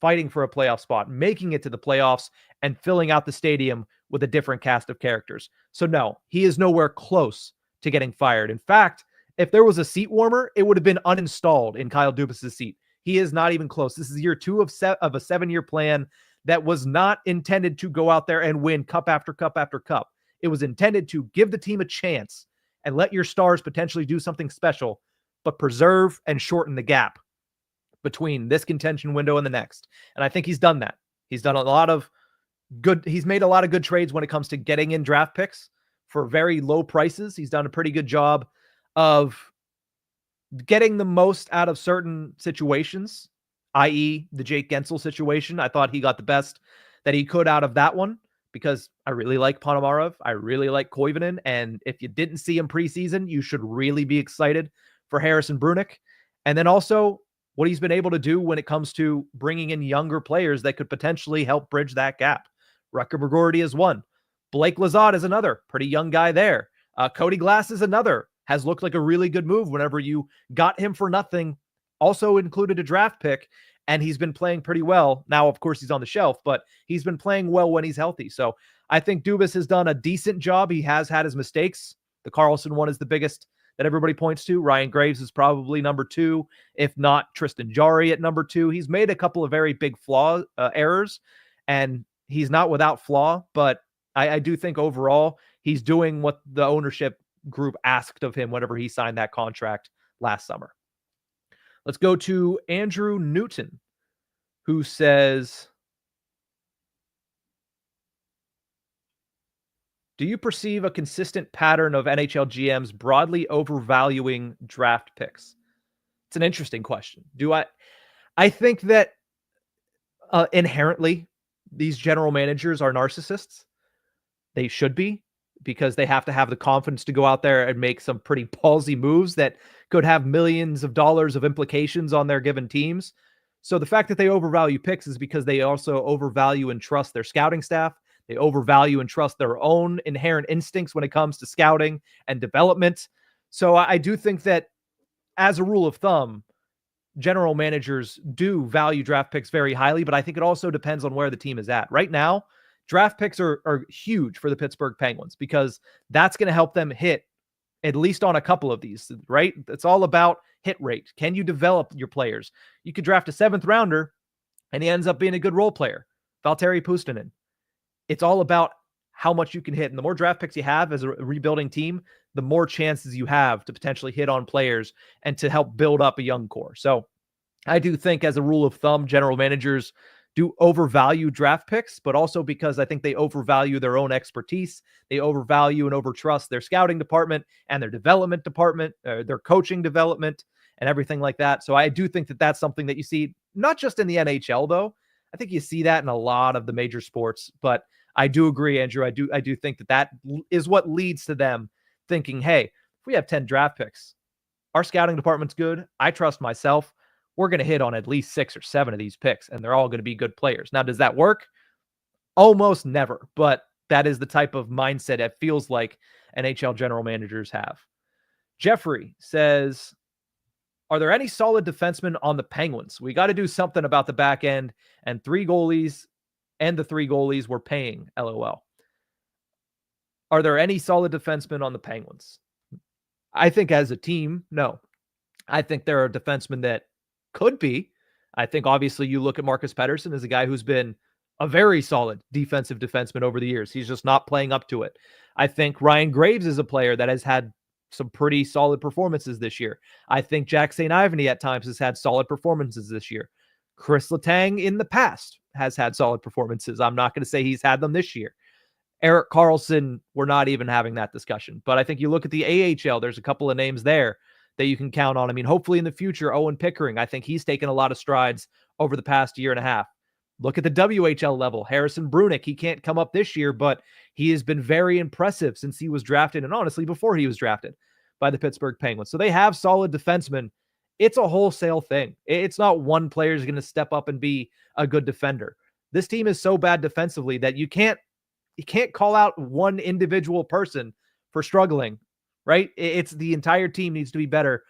[SPEAKER 1] fighting for a playoff spot, making it to the playoffs, and filling out the stadium with a different cast of characters. So no, he is nowhere close to getting fired. In fact, if there was a seat warmer, it would have been uninstalled in Kyle Dubas' seat. He is not even close. This is year 2 of a 7-year plan that was not intended to go out there and win cup after cup after cup. It was intended to give the team a chance and let your stars potentially do something special, but preserve and shorten the gap between this contention window and the next. And I think he's done that. He's made a lot of good trades when it comes to getting in draft picks for very low prices. He's done a pretty good job of getting the most out of certain situations, i.e. the Jake Gensel situation. I thought he got the best that he could out of that one because I really like Ponomarev. I really like Koivunen. And if you didn't see him preseason, you should really be excited for Harrison Brunick. And then also what he's been able to do when it comes to bringing in younger players that could potentially help bridge that gap. Rutger Bragordy is one. Blake Lizotte is another. Pretty young guy there. Cody Glass is another. Has looked like a really good move whenever you got him for nothing. Also included a draft pick, and he's been playing pretty well. Now, of course, he's on the shelf, but he's been playing well when he's healthy. So I think Dubas has done a decent job. He has had his mistakes. The Karlsson one is the biggest that everybody points to. Ryan Graves is probably number 2, if not Tristan Jarry at number 2. He's made a couple of very big errors, and he's not without flaw, but I do think overall he's doing what the ownership group asked of him whenever he signed that contract last summer. Let's go to Andrew Newton, who says, do you perceive a consistent pattern of NHL GMs broadly overvaluing draft picks? It's an interesting question. I think that inherently these general managers are narcissists. They should be, because they have to have the confidence to go out there and make some pretty ballsy moves that could have millions of dollars of implications on their given teams. So the fact that they overvalue picks is because they also overvalue and trust their scouting staff. They overvalue and trust their own inherent instincts when it comes to scouting and development. So I do think that as a rule of thumb, general managers do value draft picks very highly, but I think it also depends on where the team is at. Right now, draft picks are huge for the Pittsburgh Penguins because that's going to help them hit at least on a couple of these, right? It's all about hit rate. Can you develop your players? You could draft a 7th rounder and he ends up being a good role player. Valtteri Puustinen. It's all about how much you can hit. And the more draft picks you have as a rebuilding team, the more chances you have to potentially hit on players and to help build up a young core. So I do think as a rule of thumb, general managers do overvalue draft picks, but also because I think they overvalue their own expertise. They overvalue and overtrust their scouting department and their development department, their coaching development and everything like that. So I do think that that's something that you see, not just in the NHL though. I think you see that in a lot of the major sports, but I do agree, Andrew. I do think that is what leads to them thinking, hey, if we have 10 draft picks, our scouting department's good. I trust myself. We're going to hit on at least 6 or 7 of these picks, and they're all going to be good players. Now, does that work? Almost never, but that is the type of mindset it feels like NHL general managers have. Jeffrey says, are there any solid defensemen on the Penguins? We got to do something about the back end and the 3 goalies we're paying, LOL. Are there any solid defensemen on the Penguins? I think as a team, no. I think there are defensemen that could be. I think obviously you look at Marcus Pettersson as a guy who's been a very solid defensive defenseman over the years. He's just not playing up to it. I think Ryan Graves is a player that has had some pretty solid performances this year. I think Jack St. Ivany at times has had solid performances this year. Chris Letang in the past has had solid performances. I'm not going to say he's had them this year. Erik Karlsson, we're not even having that discussion. But I think you look at the AHL, there's a couple of names there that you can count on. I mean, hopefully in the future, Owen Pickering, I think he's taken a lot of strides over the past year and a half. Look at the WHL level. Harrison Brunick, he can't come up this year, but he has been very impressive since he was drafted, and honestly, before he was drafted by the Pittsburgh Penguins. So they have solid defensemen. It's a wholesale thing. It's not one player is going to step up and be a good defender. This team is so bad defensively that you can't call out one individual person for struggling, right? It's the entire team needs to be better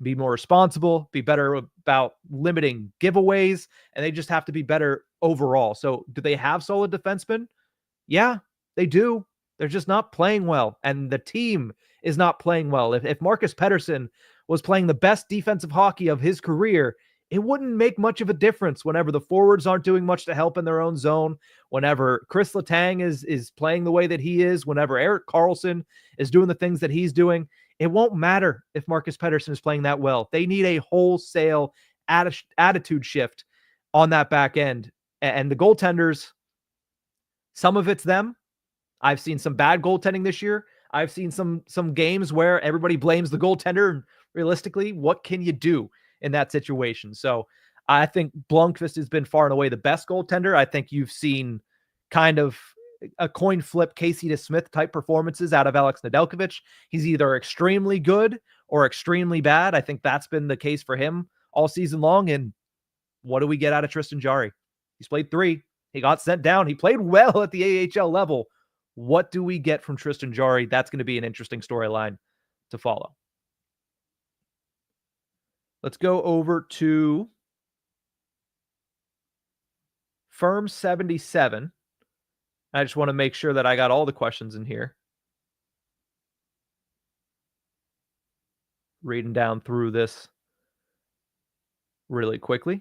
[SPEAKER 1] be more responsible, be better about limiting giveaways, and they just have to be better overall. So do they have solid defensemen? Yeah, they do. They're just not playing well, and the team is not playing well. If Marcus Pettersson was playing the best defensive hockey of his career, it wouldn't make much of a difference whenever the forwards aren't doing much to help in their own zone, whenever Kris Letang is playing the way that he is, whenever Erik Karlsson is doing the things that he's doing. It won't matter if Marcus Pettersson is playing that well. They need a wholesale attitude shift on that back end. And the goaltenders, some of it's them. I've seen some bad goaltending this year. I've seen some games where everybody blames the goaltender. And realistically, what can you do in that situation? So I think Blomqvist has been far and away the best goaltender. I think you've seen kind of a coin flip Casey DeSmith type performances out of Alex Nedeljkovic. He's either extremely good or extremely bad. I think that's been the case for him all season long. And what do we get out of Tristan Jarry? He's played 3. He got sent down. He played well at the AHL level. What do we get from Tristan Jarry? That's going to be an interesting storyline to follow. Let's go over to Firm 77. I just want to make sure that I got all the questions in here. Reading down through this really quickly.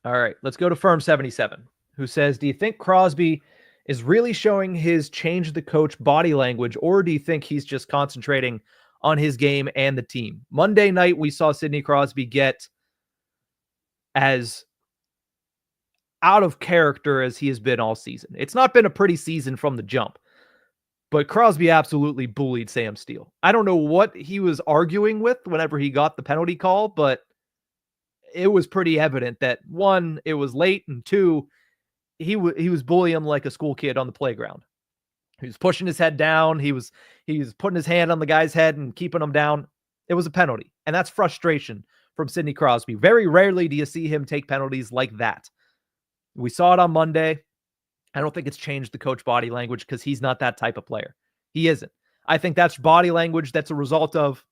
[SPEAKER 1] All right, let's go to Firm 77, who says, do you think Crosby is really showing his change the coach body language, or do you think he's just concentrating on his game and the team? Monday night, we saw Sidney Crosby get as out of character as he has been all season. It's not been a pretty season from the jump, but Crosby absolutely bullied Sam Steele. I don't know what he was arguing with whenever he got the penalty call, but it was pretty evident that, 1, it was late, and 2, he was bullying him like a school kid on the playground. He was pushing his head down. He was putting his hand on the guy's head and keeping him down. It was a penalty, and that's frustration from Sidney Crosby. Very rarely do you see him take penalties like that. We saw it on Monday. I don't think it's changed the coach body language because he's not that type of player. He isn't. I think that's body language that's a result of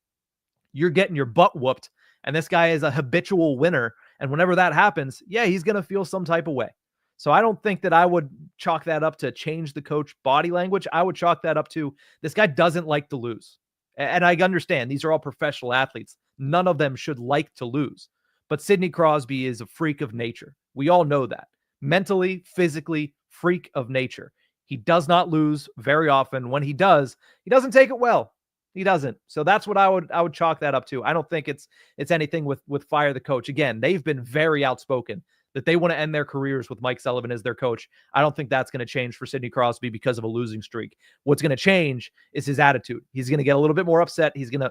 [SPEAKER 1] you're getting your butt whooped, and this guy is a habitual winner. And whenever that happens, yeah, he's going to feel some type of way. So I don't think that I would chalk that up to change the coach body language. I would chalk that up to this guy doesn't like to lose. And I understand these are all professional athletes. None of them should like to lose. But Sidney Crosby is a freak of nature. We all know that. Mentally, physically, freak of nature. He does not lose very often. When he does, he doesn't take it well. He doesn't. So that's what I would chalk that up to. I don't think it's anything with fire the coach. Again, they've been very outspoken that they want to end their careers with Mike Sullivan as their coach. I don't think that's going to change for Sidney Crosby because of a losing streak. What's going to change is his attitude. He's going to get a little bit more upset. He'll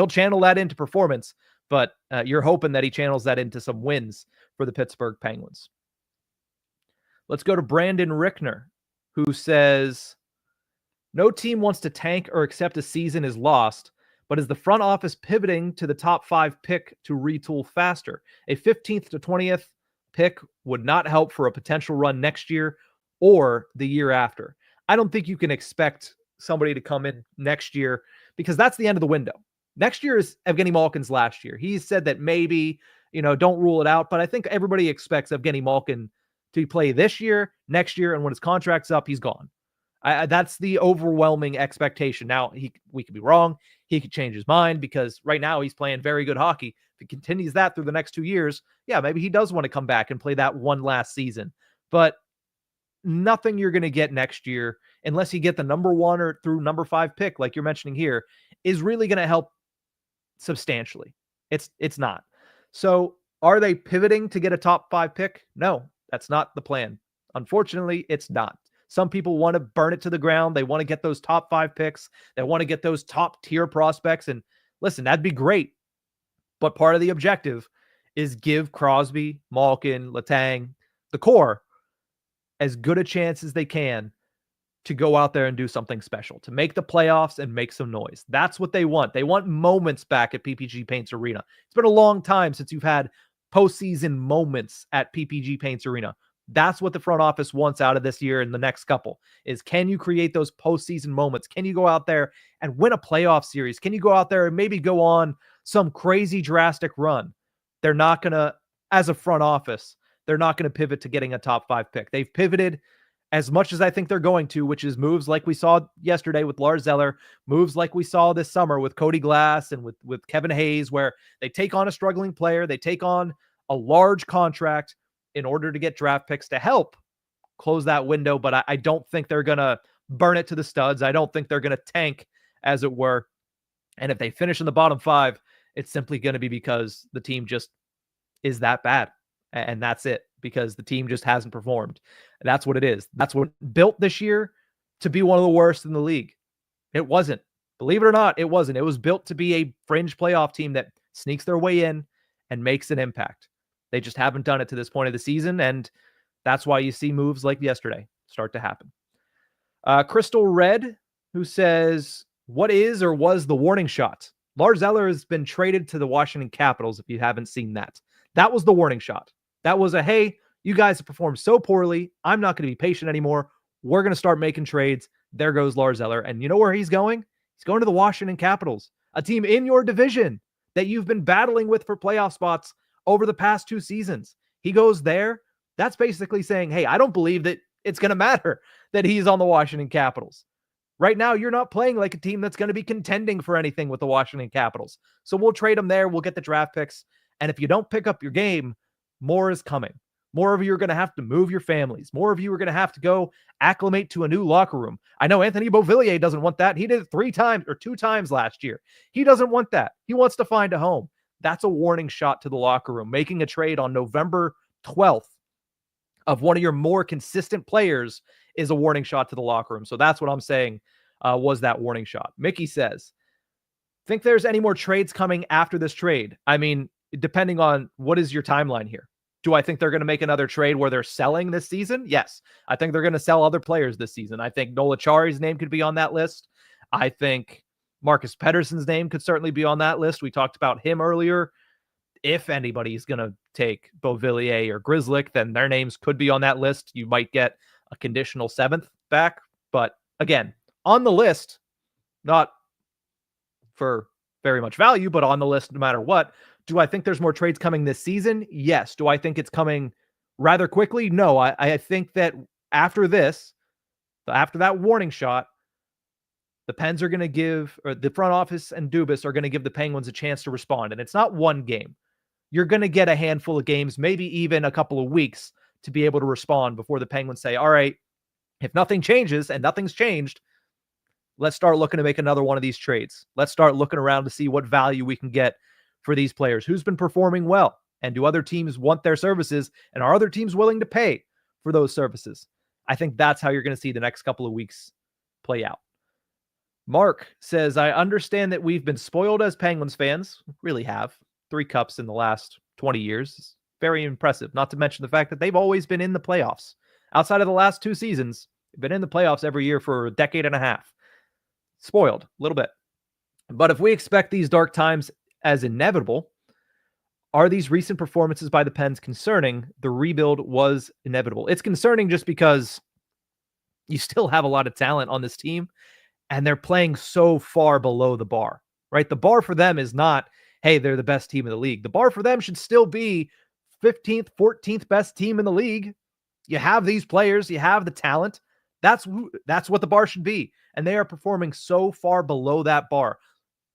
[SPEAKER 1] channel that into performance, but you're hoping that he channels that into some wins for the Pittsburgh Penguins. Let's go to Brandon Rickner, who says, no team wants to tank or accept a season is lost, but is the front office pivoting to the top 5 pick to retool faster? A 15th to 20th pick would not help for a potential run next year or the year after. I don't think you can expect somebody to come in next year because that's the end of the window. Next year is Evgeni Malkin's last year. He said that maybe, don't rule it out, but I think everybody expects Evgeni Malkin to play this year, next year, and when his contract's up, he's gone. That's the overwhelming expectation. Now, we could be wrong. He could change his mind because right now he's playing very good hockey. If he continues that through the next 2 years, yeah, maybe he does want to come back and play that one last season. But nothing you're going to get next year, unless you get the number 1 or through number 5 pick, like you're mentioning here, is really going to help substantially. It's not. So are they pivoting to get a top 5 pick? No, that's not the plan. Unfortunately, it's not. Some people want to burn it to the ground. They want to get those top 5 picks. They want to get those top tier prospects. And listen, that'd be great. But part of the objective is give Crosby, Malkin, Letang, the core, as good a chance as they can to go out there and do something special, to make the playoffs and make some noise. That's what they want. They want moments back at PPG Paints Arena. It's been a long time since you've had postseason moments at PPG Paints Arena. That's what the front office wants out of this year and the next couple is, can you create those postseason moments? Can you go out there and win a playoff series? Can you go out there and maybe go on some crazy drastic run? They're not going to, as a front office, they're not going to pivot to getting a top 5 pick. They've pivoted as much as I think they're going to, which is moves like we saw yesterday with Lars Eller, moves like we saw this summer with Cody Glass and with Kevin Hayes, where they take on a struggling player, they take on a large contract in order to get draft picks to help close that window. But I don't think they're going to burn it to the studs. I don't think they're going to tank, as it were. And if they finish in the bottom 5, it's simply going to be because the team just is that bad. And that's it, because the team just hasn't performed. That's what it is. That's what built this year to be one of the worst in the league. It wasn't. Believe it or not, it wasn't. It was built to be a fringe playoff team that sneaks their way in and makes an impact. They just haven't done it to this point of the season, and that's why you see moves like yesterday start to happen. Crystal Red, who says, what is or was the warning shot? Lars Eller has been traded to the Washington Capitals, if you haven't seen that. That was the warning shot. That was a, hey, you guys have performed so poorly, I'm not going to be patient anymore. We're going to start making trades. There goes Lars Eller. And you know where he's going? He's going to the Washington Capitals, a team in your division that you've been battling with for playoff spots over the past 2 seasons. He goes there. That's basically saying, hey, I don't believe that it's going to matter that he's on the Washington Capitals. Right now, you're not playing like a team that's going to be contending for anything with the Washington Capitals. So we'll trade him there. We'll get the draft picks. And if you don't pick up your game, more is coming. More of you are going to have to move your families. More of you are going to have to go acclimate to a new locker room. I know Anthony Beauvillier doesn't want that. He did it 3 times or 2 times last year. He doesn't want that. He wants to find a home. That's a warning shot to the locker room. Making a trade on November 12th of one of your more consistent players is a warning shot to the locker room. So that's what I'm saying was that warning shot. Mickey says, think there's any more trades coming after this trade? I mean, depending on what is your timeline here. Do I think they're going to make another trade where they're selling this season? Yes. I think they're going to sell other players this season. I think Nola Chari's name could be on that list. I think Marcus Pettersson's name could certainly be on that list. We talked about him earlier. If anybody's going to take Beauvillier or Grzelcyk, then their names could be on that list. You might get a conditional 7th back. But again, on the list, not for very much value, but on the list no matter what. Do I think there's more trades coming this season? Yes. Do I think it's coming rather quickly? No. I think that after this, after that warning shot, the Pens are going to give, or the front office and Dubas are going to give the Penguins a chance to respond. And it's not one game. You're going to get a handful of games, maybe even a couple of weeks to be able to respond before the Penguins say, all right, if nothing changes, and nothing's changed, let's start looking to make another one of these trades. Let's start looking around to see what value we can get for these players. Who's been performing well? And do other teams want their services? And are other teams willing to pay for those services? I think that's how you're going to see the next couple of weeks play out. Mark says, I understand that we've been spoiled as Penguins fans. Really have. 3 cups in the last 20 years. Very impressive. Not to mention the fact that they've always been in the playoffs. Outside of the last 2 seasons, they've been in the playoffs every year for a decade and a half. Spoiled a little bit. But if we expect these dark times as inevitable, are these recent performances by the Pens concerning? The rebuild was inevitable. It's concerning just because you still have a lot of talent on this team, and they're playing so far below the bar, right? The bar for them is not, hey, they're the best team in the league. The bar for them should still be 15th, 14th best team in the league. You have these players, you have the talent. That's what the bar should be. And they are performing so far below that bar.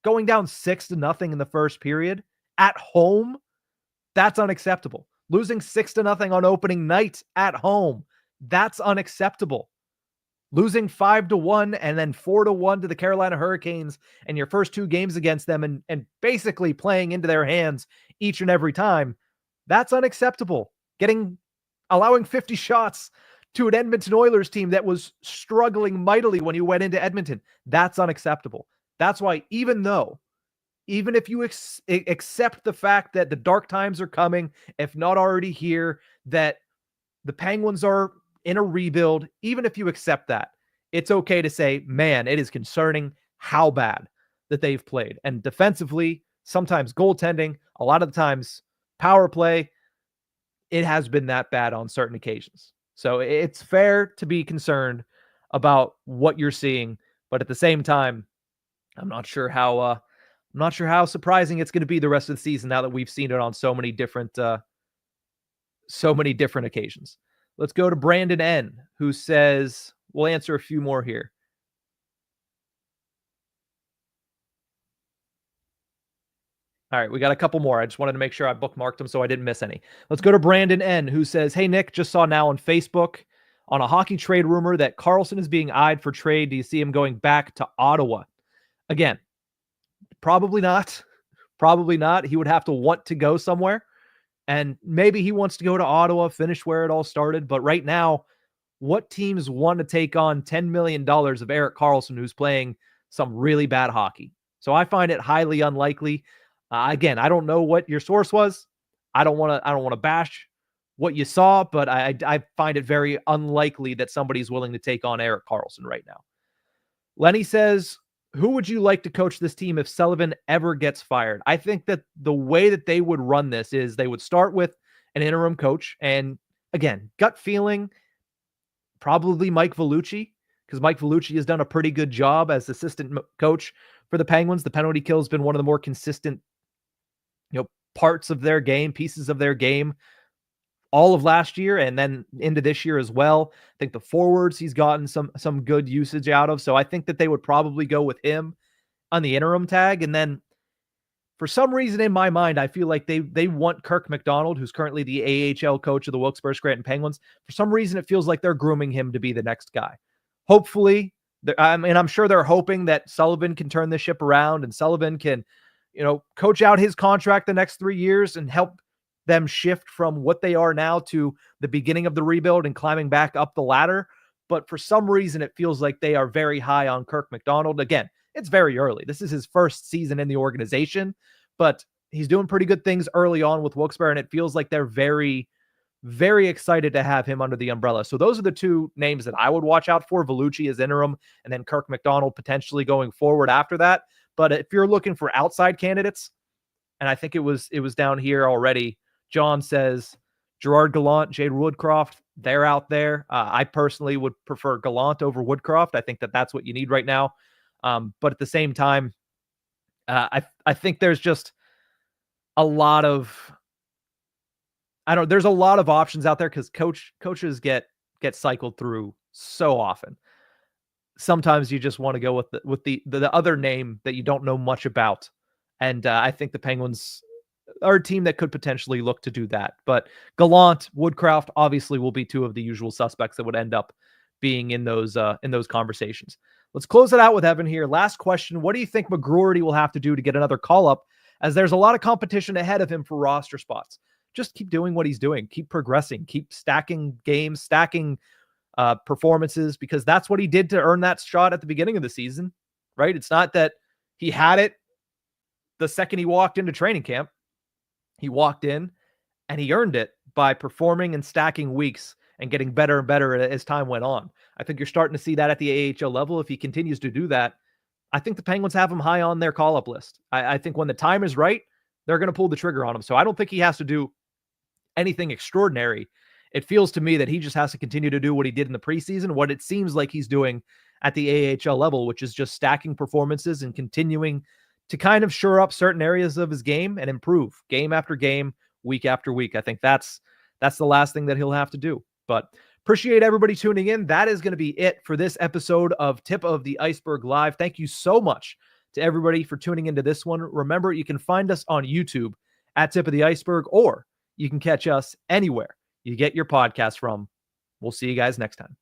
[SPEAKER 1] Going down 6-0 in the first period at home, that's unacceptable. Losing 6-0 on opening night at home, that's unacceptable. Losing 5-1 and then 4-1 to the Carolina Hurricanes and your first 2 games against them and basically playing into their hands each and every time, that's unacceptable. Allowing 50 shots to an Edmonton Oilers team that was struggling mightily when you went into Edmonton, that's unacceptable. That's why even if you accept the fact that the dark times are coming, if not already here, that the Penguins are in a rebuild, even if you accept that, it's okay to say, man, it is concerning how bad that they've played. And defensively, sometimes goaltending, a lot of the times power play, it has been that bad on certain occasions. So it's fair to be concerned about what you're seeing, but at the same time, I'm not sure how surprising it's going to be the rest of the season now that we've seen it on so many different occasions. Let's go to Brandon N, who says, we'll answer a few more here. All right, we got a couple more. I just wanted to make sure I bookmarked them so I didn't miss any. Let's go to Brandon N, who says, hey, Nick, just saw now on Facebook on a hockey trade rumor that Karlsson is being eyed for trade. Do you see him going back to Ottawa? Again, probably not. Probably not. He would have to want to go somewhere. And maybe he wants to go to Ottawa, finish where it all started. But right now, what teams want to take on $10 million of Erik Karlsson, who's playing some really bad hockey? So I find it highly unlikely. Again, I don't know what your source was. I don't want to bash what you saw, but I find it very unlikely that somebody's willing to take on Erik Karlsson right now. Lenny says, who would you like to coach this team if Sullivan ever gets fired? I think that the way that they would run this is they would start with an interim coach. And again, gut feeling, probably Mike Vellucci, because Mike Vellucci has done a pretty good job as assistant coach for the Penguins. The penalty kill has been one of the more consistent, parts of their game, pieces of their game, all of last year and then into this year as well. I think the forwards he's gotten some good usage out of. So I think that they would probably go with him on the interim tag. And then for some reason in my mind, I feel like they want Kirk McDonald, who's currently the AHL coach of the Wilkes-Barre Scranton Penguins. For some reason, it feels like they're grooming him to be the next guy. Hopefully, I'm sure they're hoping that Sullivan can turn the ship around and Sullivan can, coach out his contract the next 3 years and help them shift from what they are now to the beginning of the rebuild and climbing back up the ladder. But for some reason, it feels like they are very high on Kirk McDonald. Again, it's very early. This is his first season in the organization, but he's doing pretty good things early on with Wilkes-Barre, and it feels like they're very, very excited to have him under the umbrella. So those are the two names that I would watch out for. Vellucci as interim, and then Kirk McDonald potentially going forward after that. But if you're looking for outside candidates, and I think it was down here already, John says Gerard Gallant, Jade Woodcroft, they're out there. I personally would prefer Gallant over Woodcroft. I think that that's what you need right now. But at the same time, I think there's just a lot of, there's a lot of options out there because coaches get cycled through so often. Sometimes you just want to go with the other name that you don't know much about. And I think the Penguins are a team that could potentially look to do that. But Gallant, Woodcroft obviously will be two of the usual suspects that would end up being in those conversations. Let's close it out with Evan here. Last question. What do you think McGroarty will have to do to get another call-up, as there's a lot of competition ahead of him for roster spots? Just keep doing what he's doing. Keep progressing. Keep stacking games, stacking performances, because that's what he did to earn that shot at the beginning of the season, right? It's not that he had it the second he walked into training camp. He walked in and he earned it by performing and stacking weeks and getting better and better as time went on. I think you're starting to see that at the AHL level. If he continues to do that, I think the Penguins have him high on their call-up list. I think when the time is right, they're going to pull the trigger on him. So I don't think he has to do anything extraordinary. It feels to me that he just has to continue to do what he did in the preseason, what it seems like he's doing at the AHL level, which is just stacking performances and continuing to kind of shore up certain areas of his game and improve game after game, week after week. I think that's the last thing that he'll have to do. But appreciate everybody tuning in. That is going to be it for this episode of Tip of the Ice-Burgh Live. Thank you so much to everybody for tuning into this one. Remember, you can find us on YouTube at Tip of the Ice-Burgh, or you can catch us anywhere you get your podcast from. We'll see you guys next time.